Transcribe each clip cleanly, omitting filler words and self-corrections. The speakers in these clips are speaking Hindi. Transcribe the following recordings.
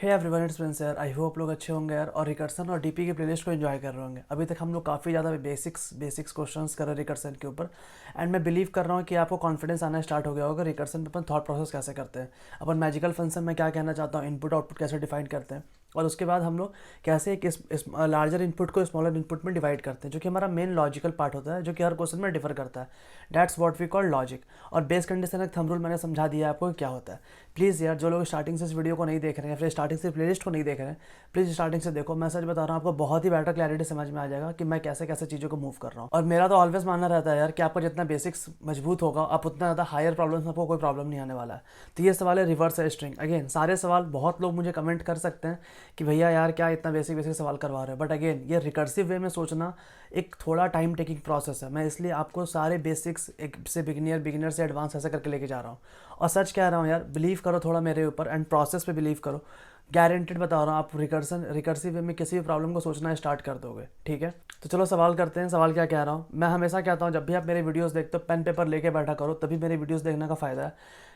हे एवरीवन, इट्स प्रिंस यार। आई होप लोग अच्छे होंगे यार, और रिकर्सन और डीपी की प्लेलिस्ट को एंजॉय कर रहे होंगे। अभी तक हम लोग काफ़ी ज़्यादा बेसिक्स क्वेश्चंस कर रहे हैं रिकर्सन के ऊपर। एंड मैं बिलीव कर रहा हूँ कि आपको कॉन्फिडेंस आना स्टार्ट हो गया होगा रिकर्सन पे अपन थॉट प्रोसेस कैसे करते हैं, अपन मैजिकल फंक्शन में क्या कहना चाहता हूँ, इनपुट आउटपुट कैसे डिफाइन करते हैं, और उसके बाद हम लोग कैसे एक लार्जर इनपुट को स्मॉलर इनपुट में डिवाइड करते हैं, जो कि हमारा मेन लॉजिकल पार्ट होता है, जो कि हर क्वेश्चन में डिफर करता है। That's what we call logic. और बेस कंडीशन थंब रूल मैंने समझा दिया है आपको कि क्या होता है। प्लीज़ यार, जो लोग स्टार्टिंग से इस वीडियो को नहीं देख रहे हैं, फिर स्टार्टिंग से प्लेलिस्ट को नहीं देख रहे हैं, प्लीज़ स्टार्टिंग से देखो। मैं सच बता रहा हूँ, आपको बहुत ही बेटर क्लैरिटी समझ में आ जाएगा कि मैं कैसे कैसे चीज़ों को मूव कर रहा हूँ। और मेरा तो ऑलवेज मानना रहता है यार कि आपका जितना बेसिक्स मजबूत होगा, आप उतना ज़्यादा हायर प्रॉब्लम्स में आपको कोई प्रॉब्लम नहीं आने वाला है। तो ये सवाल है रिवर्स स्ट्रिंग। अगेन सारे सवाल बहुत लोग मुझे कमेंट कर सकते हैं कि भैया यार क्या इतना बेसिक बेसिक सवाल करवा रहे हो, बट अगेन ये रिकर्सिव वे में सोचना एक थोड़ा टाइम टेकिंग प्रोसेस है। मैं इसलिए आपको सारे बेसिक्स एक से बिगिनर से एडवांस ऐसे करके लेके जा रहा हूँ। और सच कह रहा हूँ यार, बिलीव करो थोड़ा मेरे ऊपर एंड प्रोसेस पे बिलीव करो। गारंटेड बता रहा हूँ, आप रिकर्सिव वे में किसी भी प्रॉब्लम को सोचना स्टार्ट कर दोगे। ठीक है, तो चलो सवाल करते हैं। सवाल क्या कह रहा हूँ, मैं हमेशा कहता हूँ जब भी आप मेरे वीडियोस देखते हो पेन पेपर लेके बैठा करो, तभी मेरे वीडियोस देखने का फ़ायदा है।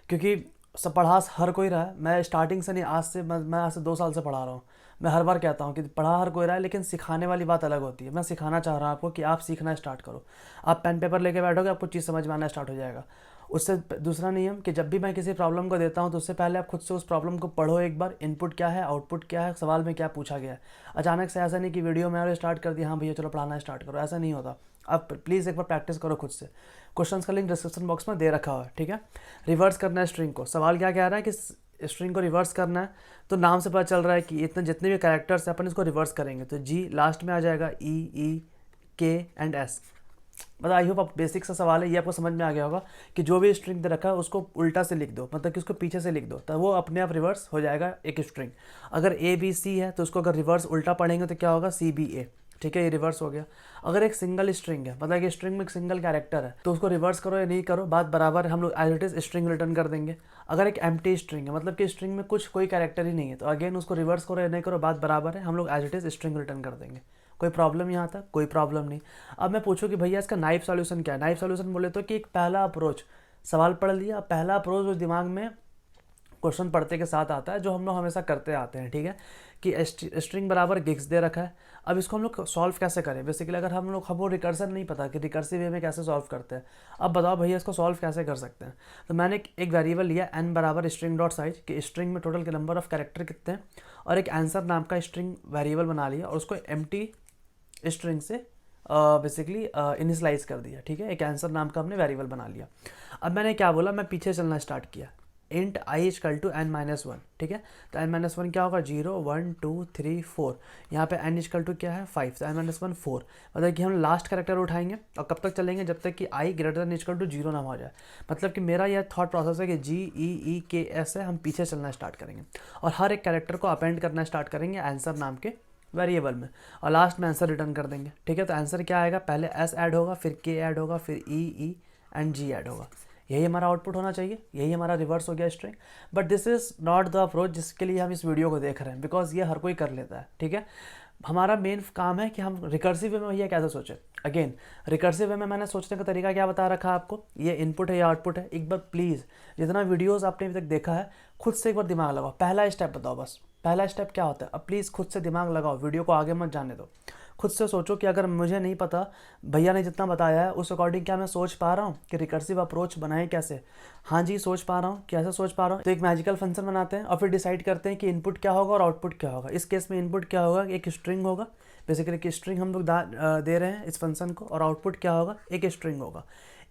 क्योंकि सब पढ़ा हर कोई रहा है। मैं स्टार्टिंग से नहीं, आज से मैं आज से 2 साल से पढ़ा रहा हूँ। मैं हर बार कहता हूँ कि पढ़ा हर कोई रहा है, लेकिन सिखाने वाली बात अलग होती है। मैं सिखाना चाह रहा हूँ आपको कि आप सीखना स्टार्ट करो। आप पेन पेपर लेके बैठोगे, आपको चीज़ समझ में आना स्टार्ट हो जाएगा। उससे दूसरा नियम कि जब भी मैं किसी प्रॉब्लम को देता हूँ तो उससे पहले आप खुद से उस प्रॉब्लम को पढ़ो एक बार, इनपुट क्या है, आउटपुट क्या है, सवाल में क्या पूछा गया है। अचानक से ऐसा नहीं कि वीडियो में और स्टार्ट कर दिया, हाँ भैया चलो पढ़ाना स्टार्ट करो, ऐसा नहीं होता। आप प्लीज़ एक बार प्रैक्टिस करो खुद से। क्वेश्चन का लिंक डिस्क्रिप्शन बॉक्स में दे रखा हुआ है, ठीक है। रिवर्स करना है स्ट्रिंग को। सवाल क्या कह रहा है कि स्ट्रिंग को रिवर्स करना है, तो नाम से पता चल रहा है कि इतने जितने भी कैरेक्टर्स हैं अपन इसको रिवर्स करेंगे। तो जी लास्ट में आ जाएगा, ई के एंड एस। मतलब आई होप आप बेसिक सा सवाल है, ये आपको समझ में आ गया होगा कि जो भी स्ट्रिंग दे रखा है उसको उल्टा से लिख दो, मतलब कि उसको पीछे से लिख दो, तो वो अपने आप रिवर्स हो जाएगा एक स्ट्रिंग। अगर ए बी सी है तो उसको अगर रिवर्स उल्टा पढ़ेंगे तो क्या होगा, सी बी ए। ठीक है, ये रिवर्स हो गया। अगर एक सिंगल स्ट्रिंग है, मतलब कि स्ट्रिंग में एक सिंगल कैरेक्टर है, तो उसको रिवर्स करो या नहीं करो बात बराबर है, हम लोग as it is string return कर देंगे। अगर एक एम्प्टी स्ट्रिंग है, मतलब कि स्ट्रिंग में कोई कैरेक्टर ही नहीं है, तो अगेन उसको रिवर्स करो या नहीं करो बात बराबर है, हम लोग as it is string return कर देंगे। कोई प्रॉब्लम यहाँ तक? कोई प्रॉब्लम नहीं। अब मैं पूछूँ कि भैया इसका नाइफ सॉल्यूशन क्या है। नाइफ सॉल्यूशन बोले तो कि एक पहला अप्रोच, सवाल पढ़ लिया, पहला अप्रोच उस दिमाग में क्वेश्चन पढ़ते के साथ आता है, जो हम लोग हमेशा करते आते हैं। ठीक है, कि स्ट्रिंग बराबर गिग्स दे रखा है। अब इसको हम लोग सॉल्व कैसे करें? बेसिकली अगर हमको रिकर्सन नहीं पता कि रिकर्सिव वे में कैसे सॉल्व करते हैं, अब बताओ भैया इसको सॉल्व कैसे कर सकते हैं। तो मैंने एक वेरिएबल लिया एन बराबर स्ट्रिंग डॉट साइज, कि स्ट्रिंग में टोटल के नंबर ऑफ कैरेक्टर कितने हैं, और एक आंसर नाम का स्ट्रिंग वेरिएबल बना लिया, और उसको एम्प्टी स्ट्रिंग से बेसिकली इनिशलाइज कर दिया। ठीक है, एक आंसर नाम का हमने वेरिएबल बना लिया। अब मैंने क्या बोला, मैं पीछे चलना स्टार्ट किया, int i equal to n minus one. ठीक है, तो एन माइनस वन क्या होगा, 0 1 2 3 4। यहाँ पे एन इक्वल टू क्या है, 5, तो एन माइनस वन 4। मतलब कि हम लास्ट कैरेक्टर उठाएंगे और कब तक चलेंगे, जब तक कि आई ग्रेटर देन इक्वल टू 0 ना हो जाए। मतलब कि मेरा यह थॉट प्रोसेस है कि जी ई के एस है, हम पीछे चलना स्टार्ट करेंगे और हर एक कैरेक्टर को अपेंड करना स्टार्ट करेंगे आंसर नाम के वेरिएबल में, और लास्ट में आंसर रिटर्न कर देंगे। ठीक है, तो आंसर क्या आएगा, पहले एस ऐड होगा, फिर के ऐड होगा, फिर ई एंड जी ऐड होगा। यही हमारा आउटपुट होना चाहिए, यही हमारा रिवर्स हो गया string. But this is not the approach जिसके लिए हम इस वीडियो को देख रहे हैं, बिकॉज ये हर कोई कर लेता है। ठीक है, हमारा मेन काम है कि हम रिकर्सिव वे में भैया कैसे सोचें। अगेन रिकर्सिव वे में मैंने सोचने का तरीका क्या बता रखा है आपको, ये इनपुट है या आउटपुट है। एक बार प्लीज़ जितना वीडियोस आपने अभी तक देखा है, खुद से एक बार दिमाग लगाओ। पहला स्टेप बताओ, बस पहला स्टेप क्या होता है। अब प्लीज़ खुद से दिमाग लगाओ, वीडियो को आगे मत जाने दो। खुद से सोचो कि अगर मुझे नहीं पता, भैया ने जितना बताया है उस अकॉर्डिंग क्या मैं सोच पा रहा हूँ कि रिकर्सिव अप्रोच बनाएं कैसे। हाँ जी, सोच पा रहा हूँ। कैसे सोच पा रहा हूँ? तो एक मैजिकल फंक्शन बनाते हैं और फिर डिसाइड करते हैं कि इनपुट क्या होगा और आउटपुट क्या होगा। इस केस में इनपुट क्या होगा, एक स्ट्रिंग होगा, बेसिकली एक स्ट्रिंग हम लोग दे रहे हैं इस फंक्शन को, और आउटपुट क्या होगा, एक स्ट्रिंग होगा।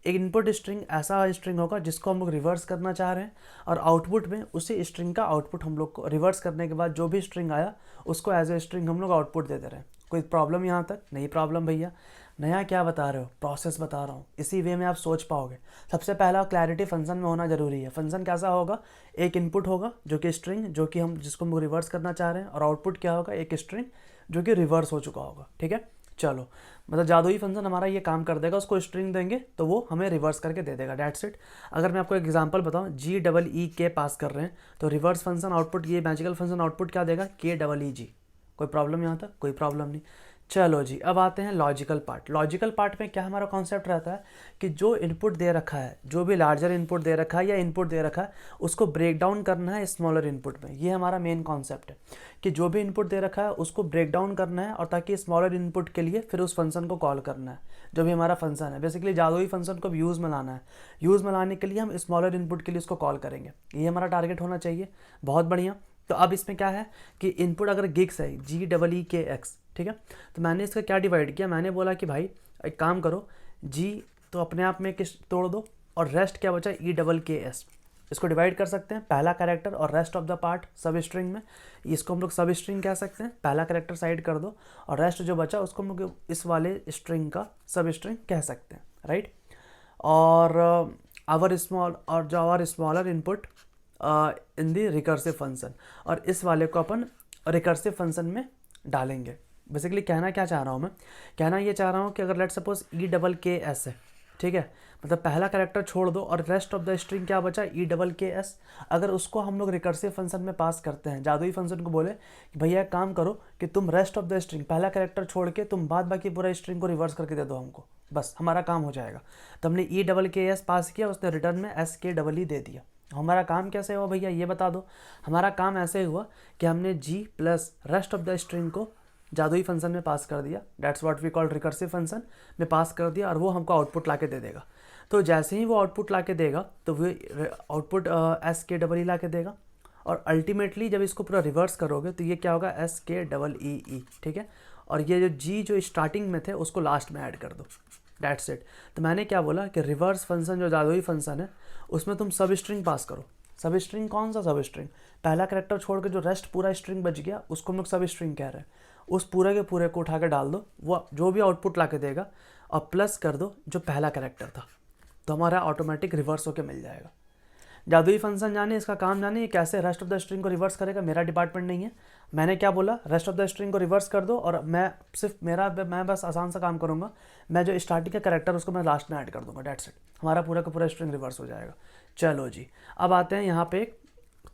एक इनपुट स्ट्रिंग ऐसा स्ट्रिंग होगा जिसको हम लोग रिवर्स करना चाह रहे हैं, और आउटपुट में उसी स्ट्रिंग का आउटपुट हम लोग को रिवर्स करने के बाद जो भी स्ट्रिंग आया उसको एज ए स्ट्रिंग हम लोग आउटपुट दे दे रहे हैं। कोई प्रॉब्लम यहाँ तक? नहीं प्रॉब्लम भैया। नया क्या बता रहे हो, प्रोसेस बता रहा हूँ, इसी वे में आप सोच पाओगे। सबसे पहला क्लैरिटी फंक्शन में होना जरूरी है। फंक्शन कैसा होगा, एक इनपुट होगा जो कि स्ट्रिंग, जो कि हम जिसको हम रिवर्स करना चाह रहे हैं, और आउटपुट क्या होगा, एक स्ट्रिंग जो कि रिवर्स हो चुका होगा। ठीक है, चलो मतलब जादुई फंक्शन हमारा ये काम कर देगा, उसको स्ट्रिंग देंगे तो वो हमें रिवर्स करके दे देगा, डेट्स इट। अगर मैं आपको एक एग्जांपल बताऊं, जी डबल ई के पास कर रहे हैं, तो रिवर्स फंक्शन आउटपुट, ये मैजिकल फंक्शन आउटपुट क्या देगा, के डबल ई जी। कोई प्रॉब्लम यहाँ तक? कोई प्रॉब्लम नहीं। चलो जी, अब आते हैं लॉजिकल पार्ट। लॉजिकल पार्ट में क्या हमारा कॉन्सेप्ट रहता है कि जो इनपुट दे रखा है, जो भी लार्जर इनपुट दे रखा है या इनपुट दे रखा है, उसको ब्रेक डाउन करना है स्मॉलर इनपुट में। ये हमारा मेन कॉन्सेप्ट है कि जो भी इनपुट दे रखा है उसको ब्रेक डाउन करना है, और ताकि स्मॉलर इनपुट के लिए फिर उस फंक्शन को कॉल करना है, जो भी हमारा फंक्शन है। बेसिकली जादुई फंक्शन को यूज़ में लाना है। यूज़ में लाने के लिए हम स्मॉलर इनपुट के लिए उसको कॉल करेंगे। ये हमारा टारगेट होना चाहिए। बहुत बढ़िया। तो अब इसमें क्या है कि इनपुट अगर गिग्स है, GEEKX, ठीक है, तो मैंने इसका क्या डिवाइड किया, मैंने बोला कि भाई एक काम करो, जी तो अपने आप में किस तोड़ दो, और रेस्ट क्या बचा, EKS। इसको डिवाइड कर सकते हैं, पहला कैरेक्टर और रेस्ट ऑफ द पार्ट सब स्ट्रिंग में। इसको हम लोग सब स्ट्रिंग कह सकते हैं। पहला कैरेक्टर साइड कर दो और रेस्ट जो बचा उसको हम लोग इस वाले स्ट्रिंग का सब स्ट्रिंग कह सकते हैं, राइट। और our smaller input in the recursive function, और इस वाले को अपन रिकर्सिव फंक्शन में डालेंगे। बेसिकली कहना क्या चाह रहा हूँ मैं, कहना ये चाह रहा हूँ कि अगर लेट सपोज EKS है, ठीक है, मतलब पहला कैरेक्टर छोड़ दो और रेस्ट ऑफ द स्ट्रिंग क्या बचा, EKS। अगर उसको हम लोग रिकर्सिव फंक्शन में पास करते हैं, जादुई फंक्शन को बोले कि भैया एक काम करो कि तुम रेस्ट ऑफ द स्ट्रिंग, पहला कैरेक्टर छोड़ के तुम बाद बाकी पूरा स्ट्रिंग को रिवर्स करके दे दो हमको, बस हमारा काम हो जाएगा। तो हमने EKS पास किया, उसने रिटर्न में SKEE दे दिया। हमारा काम कैसे हुआ भैया, ये बता दो। हमारा काम ऐसे हुआ कि हमने G plus rest of the string को जादुई फंक्शन में पास कर दिया, that's what we call recursive function में पास कर दिया, और वो हमको आउटपुट ला के दे देगा। तो जैसे ही वो आउटपुट ला के देगा तो वो आउटपुट SKEE ला के देगा, और अल्टीमेटली जब इसको पूरा रिवर्स करोगे तो ये क्या होगा, SKEE, ठीक है। और ये जो G जो स्टार्टिंग में थे उसको लास्ट में ऐड कर दो, दैट्स इट। तो मैंने क्या बोला कि रिवर्स फंक्शन जो जादुई फंक्शन है उसमें तुम सब स्ट्रिंग पास करो। सब स्ट्रिंग कौन सा सब स्ट्रिंग, पहला कैरेक्टर छोड़ के जो रेस्ट पूरा स्ट्रिंग बच गया उसको हम लोग सब स्ट्रिंग कह रहे हैं। उस पूरे के पूरे को उठा के डाल दो, वो जो भी आउटपुट ला के देगा, और प्लस कर दो जो पहला कैरेक्टर था, तो हमारा ऑटोमेटिक रिवर्स होके मिल जाएगा। जादुई फंक्शन जाने, इसका काम जाने, ये कैसे रेस्ट ऑफ द स्ट्रिंग को रिवर्स करेगा, मेरा डिपार्टमेंट नहीं है। मैंने क्या बोला, रेस्ट ऑफ द स्ट्रिंग को रिवर्स कर दो, और मैं बस आसान सा काम करूँगा, मैं जो स्टार्टिंग का कैरेक्टर उसको मैं लास्ट में ऐड कर दूंगा, डेट्स इट। हमारा पूरा का पूरा स्ट्रिंग रिवर्स हो जाएगा। चलो जी, अब आते हैं यहाँ पे एक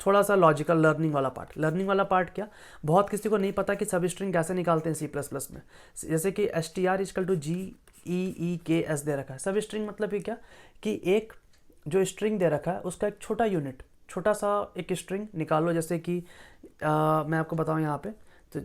थोड़ा सा लॉजिकल लर्निंग वाला पार्ट। लर्निंग वाला पार्ट क्या, बहुत किसी को नहीं पता कि सब स्ट्रिंग कैसे निकालते हैं C++ में। जैसे कि str=GEEKS दे रखा है। सब स्ट्रिंग मतलब ये क्या कि एक जो स्ट्रिंग दे रखा है उसका एक छोटा यूनिट, छोटा सा एक स्ट्रिंग निकालो। जैसे कि मैं आपको बताऊँ यहाँ पे, तो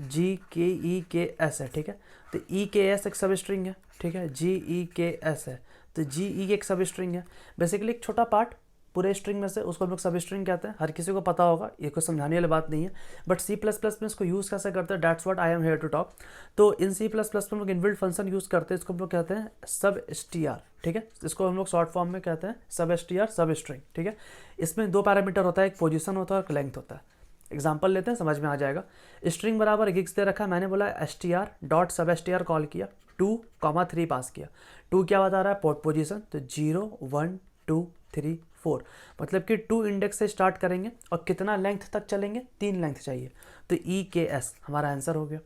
GEKS है, ठीक है, तो EKS एक सब स्ट्रिंग है, ठीक है, GEKS है, तो GE एक सब स्ट्रिंग है। बेसिकली एक छोटा पार्ट पूरे स्ट्रिंग में से, उसको हम लोग सब स्ट्रिंग कहते हैं। हर किसी को पता होगा, ये कोई समझाने वाली बात नहीं है, बट C++ में इसको यूज़ कैसे करते हैं, that's what I am here to talk. तो इन C++ में हम लोग इनबिल्ट फंक्शन यूज़ करते हैं, इसको हम लोग कहते हैं सब str, ठीक है, इसको हम लोग शॉर्ट फॉर्म में कहते हैं सब str सब स्ट्रिंग, ठीक है। इसमें दो पैरामीटर होता है, एक पोजीशन होता है और लेंथ होता है। एग्जाम्पल लेते हैं, समझ में आ जाएगा। स्ट्रिंग बराबर गिग्स दे रखा है, मैंने बोला str.substr कॉल किया, 2,3 पास किया। 2 क्या बता रहा है, पोजीशन, तो 0 1 2 3 4, मतलब कि 2 इंडेक्स से स्टार्ट करेंगे और कितना लेंथ तक चलेंगे, 3 लेंथ चाहिए, तो EKS हमारा आंसर हो गया।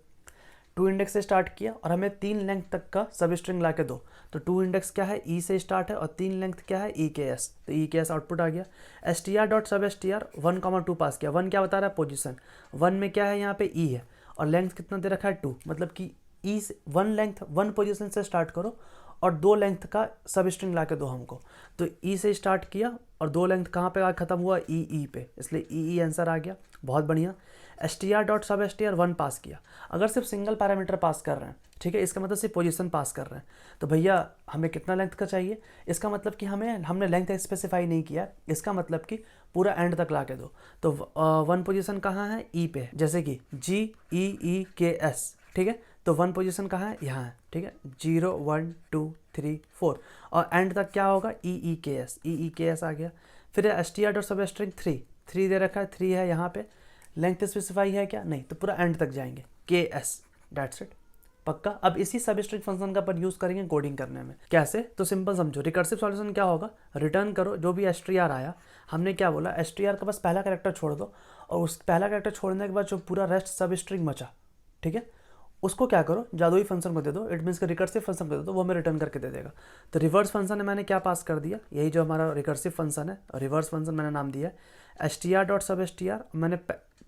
2 इंडेक्स से स्टार्ट किया और हमें 3 लेंथ तक का सब स्ट्रिंग ला के दो, तो 2 इंडेक्स क्या है, E से स्टार्ट है, और 3 लेंथ क्या है, EKS, तो EKS आउटपुट आ गया। str.substr 1,2 पास किया, 1 क्या बता रहा है, पोजीशन, 1 में क्या है, यहाँ पे E है, और लेंथ कितना दे रखा है, 2, मतलब कि E से 1 लेंथ 1 पोजीशन से स्टार्ट करो और 2 लेंथ का सब स्ट्रिंग ला के दो हमको। तो E से स्टार्ट किया और 2 लेंथ कहाँ पे ख़त्म हुआ, EE पे, इसलिए EE आंसर आ गया। बहुत बढ़िया। str.substr 1 पास किया। अगर सिर्फ सिंगल पैरामीटर पास कर रहे हैं, ठीक है, इसका मतलब सिर्फ पोजीशन पास कर रहे हैं, तो भैया हमें कितना लेंथ का चाहिए, इसका मतलब कि हमने लेंथ स्पेसिफाई नहीं किया, इसका मतलब कि पूरा एंड तक ला के दो। तो 1 पोजीशन कहाँ है, E पे, जैसे कि GEEKS, ठीक है, तो 1 पोजीशन कहाँ है, यहाँ है, ठीक है, 0 1 2 3 4, और एंड तक क्या होगा, EEKS आ गया। फिर str.substring 3 दे रखा है, 3 है यहाँ पे, लेंथ स्पेसिफाई है क्या, नहीं, तो पूरा एंड तक जाएंगे, KS, दैट्स इट, पक्का। अब इसी सब स्ट्रिंग फंक्शन का अपन यूज़ करेंगे कोडिंग करने में। कैसे, तो सिंपल समझो, रिकर्सिव सॉल्यूशन क्या होगा, रिटर्न करो जो भी str आया, हमने क्या बोला, str का बस पहला कैरेक्टर छोड़ दो, और उस पहला कैरेक्टर छोड़ने के बाद जो पूरा रेस्ट सब स्ट्रिंग बचा, ठीक है, उसको क्या करो, जादुई फंक्शन को दे दो, इट मीन्स कि रिकर्सिव फंक्शन को दे दो, वो हमें रिटर्न करके दे देगा। तो रिवर्स फंक्शन है, मैंने क्या पास कर दिया, यही जो हमारा रिकर्सिव फंक्शन है, और रिवर्स फंक्शन मैंने नाम दिया है str.substr, मैंने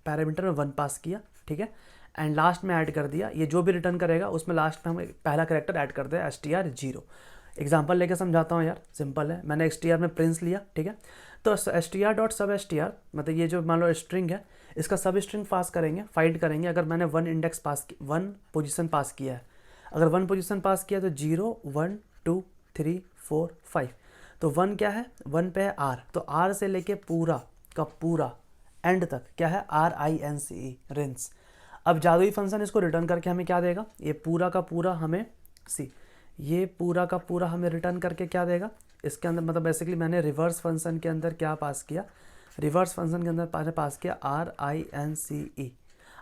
पैरामीटर में 1 पास किया, ठीक है, एंड लास्ट में ऐड कर दिया, ये जो भी रिटर्न करेगा उसमें लास्ट में हम पहला कैरेक्टर ऐड कर दें str 0। एग्जाम्पल लेके समझाता हूँ यार, सिंपल है। मैंने str में प्रिंस लिया, ठीक है, तो str डॉट सब str मतलब ये जो मान लो स्ट्रिंग है, इसका सब स्ट्रिंग पास करेंगे, फाइंड करेंगे। अगर मैंने 1 इंडेक्स पास 1 पोजीशन पास किया है, अगर 1 पोजीशन पास किया तो 0 1 2 3 4 5, तो 1 क्या है, 1 पे है r, तो r से लेके पूरा का पूरा एंड तक क्या है, RINCE रिंस। अब जादुई फंक्शन इसको रिटर्न करके हमें क्या देगा, ये पूरा का पूरा हमें ये पूरा का पूरा हमें रिटर्न करके क्या देगा, इसके अंदर मतलब बेसिकली मैंने रिवर्स फंक्शन के अंदर क्या पास किया, रिवर्स फंक्शन के अंदर पास किया RINCE।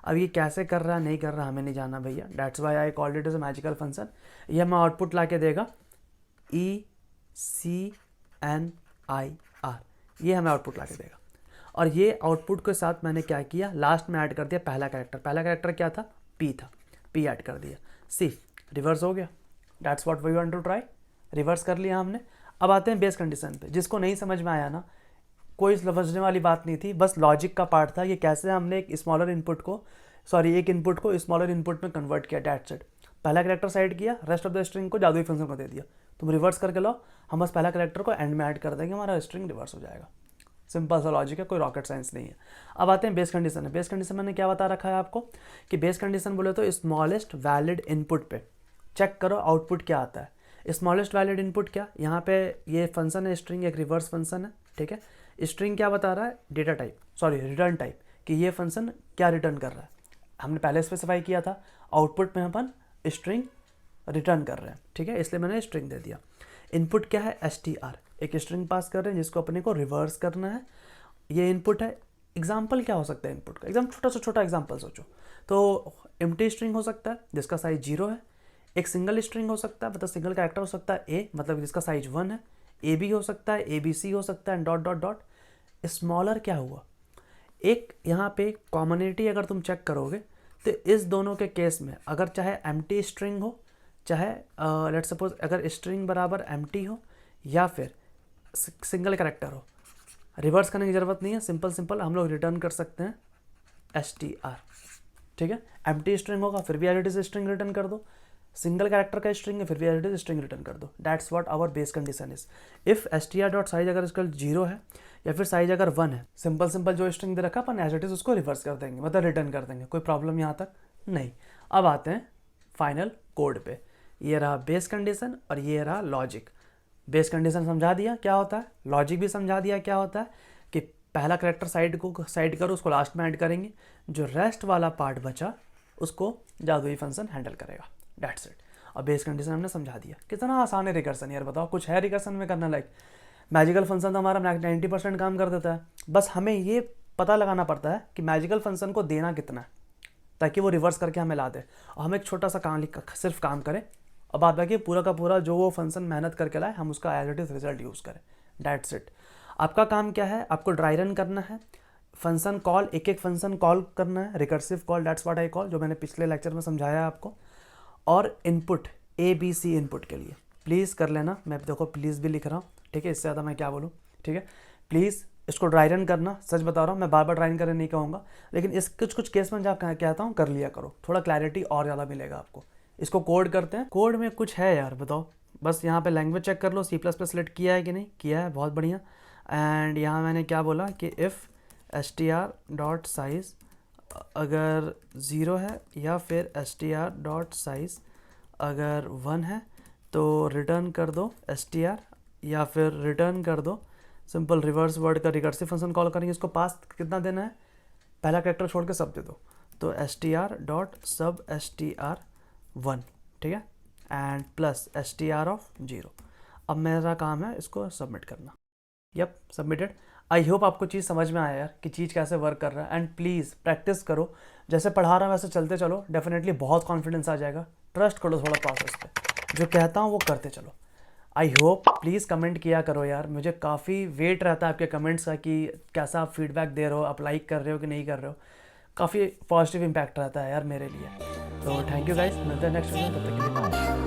अब ये कैसे कर रहा है नहीं कर रहा हमें नहीं जानना भैया, that's why I called it as a magical function. ये हमें आउटपुट ला के देगा ECNIR, ये हमें आउटपुट ला के देगा। और ये आउटपुट के साथ मैंने क्या किया, लास्ट में ऐड कर दिया पहला कैरेक्टर क्या था, P था, P ऐड कर दिया, रिवर्स हो गया। That's what we want to try, reverse कर लिया हमने। अब आते हैं बेस कंडीशन पे। जिसको नहीं समझ में आया ना, कोई समझने वाली बात नहीं थी, बस लॉजिक का पार्ट था कि कैसे हमने एक इनपुट को स्मॉलर इनपुट में कन्वर्ट किया, दैट्स इट। पहला कैरेक्टर साइड किया, रेस्ट ऑफ द स्ट्रिंग को जादुई फंक्शन को दे दिया, तुम रिवर्स करके लाओ, हम बस पहला कैरेक्टर को एंड में ऐड कर देंगे, हमारा स्ट्रिंग रिवर्स हो जाएगा। सिंपल सा लॉजिक है, कोई रॉकेट साइंस नहीं है। अब आते हैं बेस कंडीशन है। बेस कंडीशन मैंने क्या बता रखा है आपको कि बेस कंडीशन बोले तो स्मॉलेस्ट वैलिड इनपुट पे चेक करो आउटपुट क्या आता है। स्मॉलेस्ट वैलिड इनपुट क्या, यहाँ पे ये फंक्शन है स्ट्रिंग, एक रिवर्स फंक्शन है, ठीक है। स्ट्रिंग क्या बता रहा है, रिटर्न टाइप, कि ये फंक्शन क्या रिटर्न कर रहा है, हमने पहले स्पेसिफाई किया था। आउटपुट में अपन स्ट्रिंग रिटर्न कर रहे हैं, ठीक है, इसलिए मैंने स्ट्रिंग दे दिया। इनपुट क्या है, str, एक स्ट्रिंग पास कर रहे हैं जिसको अपने को रिवर्स करना है, ये इनपुट है। एग्जाम्पल क्या हो सकता है इनपुट का, एकदम छोटा से छोटा एग्जाम्पल सोचो तो एम्प्टी स्ट्रिंग हो सकता है जिसका साइज 0 है, एक सिंगल स्ट्रिंग हो सकता है मतलब सिंगल कैरेक्टर हो सकता है A मतलब जिसका साइज 1 है, AB हो सकता है, ABC हो सकता है, डॉट डॉट डॉट। स्मॉलर क्या हुआ, एक यहाँ पे कॉमनिटी अगर तुम चेक करोगे तो इस दोनों के केस में अगर चाहे एम्प्टी स्ट्रिंग हो, चाहे लेट्स सपोज अगर स्ट्रिंग बराबर एम्प्टी हो या फिर सिंगल कैरेक्टर हो, रिवर्स करने की ज़रूरत नहीं है, सिंपल हम लोग रिटर्न कर सकते हैं str, ठीक है। एम्प्टी स्ट्रिंग होगा फिर भी as it is string return कर दो, सिंगल कैरेक्टर का स्ट्रिंग है फिर भी as it is string return कर दो। That's what our base condition is. If str dot size अगर इसका 0 है या फिर साइज अगर 1 है, सिंपल जो स्ट्रिंग दे रखा अपन एज इट इज उसको रिवर्स कर देंगे, मतलब रिटर्न कर देंगे, कोई प्रॉब्लम यहाँ तक नहीं। अब आते हैं फाइनल कोड पे। ये रहा बेस कंडीशन और ये रहा लॉजिक। बेस कंडीशन समझा दिया क्या होता है, लॉजिक भी समझा दिया क्या होता है, कि पहला कैरेक्टर साइड करो, उसको लास्ट में ऐड करेंगे, जो रेस्ट वाला पार्ट बचा उसको जादुई फंक्शन हैंडल करेगा, दैट्स इट। और बेस कंडीशन हमने समझा दिया। कितना आसान है रिकर्सन यार, बताओ कुछ है रिकर्सन में करना लाइक। मैजिकल फंक्शन तो हमारा 90% काम कर देता है, बस हमें ये पता लगाना पड़ता है कि मैजिकल फंक्शन को देना कितना है ताकि वो रिवर्स करके हमें ला दे, और हम एक छोटा सा सिर्फ काम करें और बाद बाकी पूरा का पूरा जो वो फंक्शन मेहनत करके लाए हम उसका as it is result use करें, दैट्स इट। आपका काम क्या है, आपको ड्राई रन करना है, फंक्शन कॉल एक फंक्शन कॉल करना है, recursive call, that's what I call, जो मैंने पिछले लेक्चर में समझाया आपको। और इनपुट ABC इनपुट के लिए प्लीज़ कर लेना, मैं देखो प्लीज़ भी लिख रहा हूँ, ठीक है, इससे ज़्यादा मैं क्या बोलूँ, ठीक है। प्लीज़ इसको ड्राई रन करना, सच बता रहा हूँ, मैं बार बार ड्राई रन करने नहीं कहूँगा, लेकिन इस कुछ केस में जब कहता हूँ कर लिया करो, थोड़ा क्लैरिटी और ज़्यादा मिलेगा आपको। इसको कोड करते हैं। कोड में कुछ है यार, बताओ, बस यहाँ पे लैंग्वेज चेक कर लो, C++ सेलेक्ट किया है कि नहीं किया है, बहुत बढ़िया। एंड यहाँ मैंने क्या बोला कि इफ़ str डॉट साइज अगर 0 है या फिर str डॉट साइज अगर 1 है तो रिटर्न कर दो str, या फिर रिटर्न कर दो सिंपल रिवर्स वर्ड का रिकर्सिव फंक्शन कॉल करेंगे, इसको पास कितना देना है, पहला कैरेक्टर छोड़ के सब दे दो, तो str डॉट सब str1, ठीक है, एंड प्लस str ऑफ 0। अब मेरा काम है इसको सबमिट करना। Yup, submitted. आई होप आपको चीज़ समझ में आया यार कि चीज़ कैसे वर्क कर रहा है। एंड प्लीज़ प्रैक्टिस करो, जैसे पढ़ा रहा हूँ वैसे चलते चलो, डेफिनेटली बहुत कॉन्फिडेंस आ जाएगा। ट्रस्ट करो थोड़ा प्रोसेस पे, जो कहता हूँ वो करते चलो। आई होप, प्लीज़ कमेंट किया करो यार, मुझे काफ़ी वेट रहता है आपके कमेंट्स का कि कैसा आप फीडबैक दे रहे हो, आप लाइक कर रहे हो कि नहीं कर रहे हो, काफ़ी पॉजिटिव इम्पैक्ट रहता है यार मेरे लिए। तो थैंक यू गाइस, मिलते हैं नेक्स्ट वीडियो, तब तक के लिए बाय।